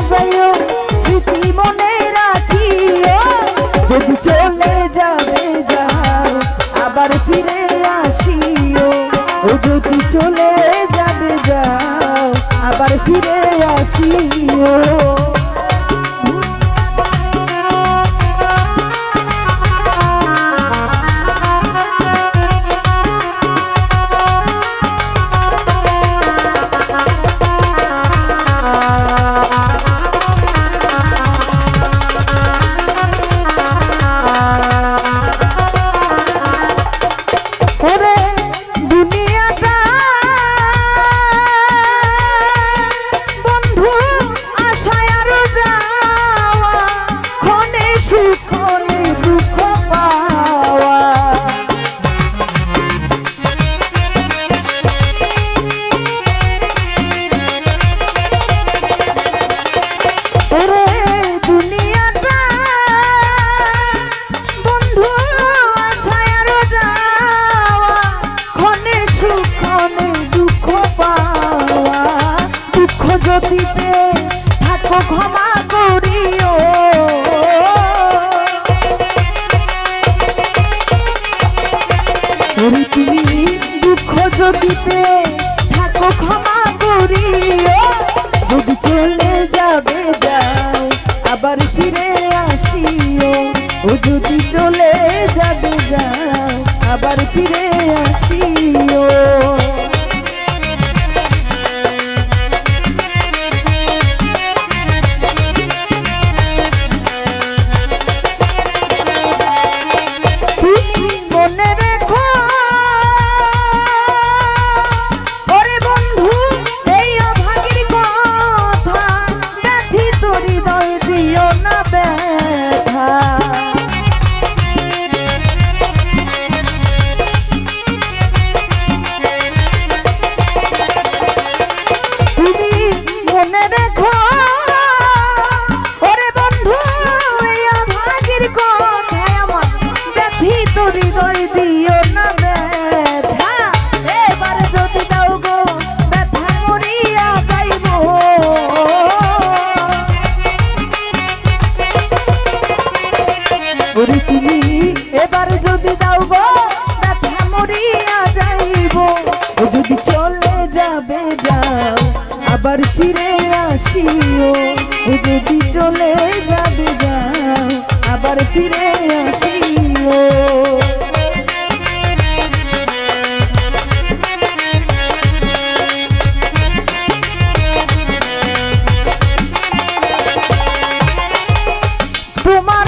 যাইও স্মৃতি মনে রাখিও যদি চলে যাবে যাও আবার ফিরে আসিও ও যদি চলে যাবে যাও আবার ফিরে আসিও দিতে থাকো ক্ষমা করিও তুমি দুঃখ যদিতে থাকো ক্ষমা করিও যদি চলে যাবে যাও আবার ফিরে আসিও ও যদি চলে যাবে যাও আবার ফিরে আসিও তুমি এবার যদি দাও গো ব্যথা মরিয়া যাইব যদি চলে যাবে যাও আবার ফিরে আসিও যদি চলে যাবে যাও আবার ফিরে আসিও তোমার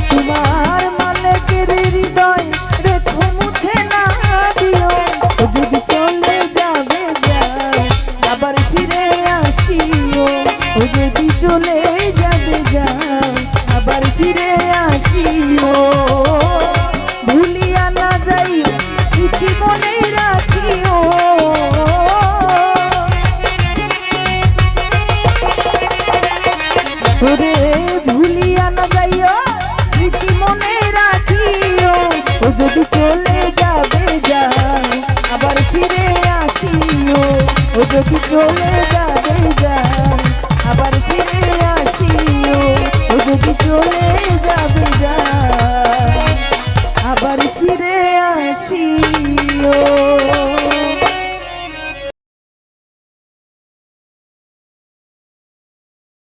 তোমার মালিকের হৃদয় রেখো মুছে না দিও যদি চলে যাবে যাও আবার ফিরে আসিও যদি চলে যাবে যাও আবার ফিরে আসিও ভুলিয়া না যাইও স্মৃতি মনে রাখিও ওরে ভুলিয়া না যাইও স্মৃতি মনে রাখিও যদি চলে যাবে যাও আবার ফিরে আসিও যদি চলে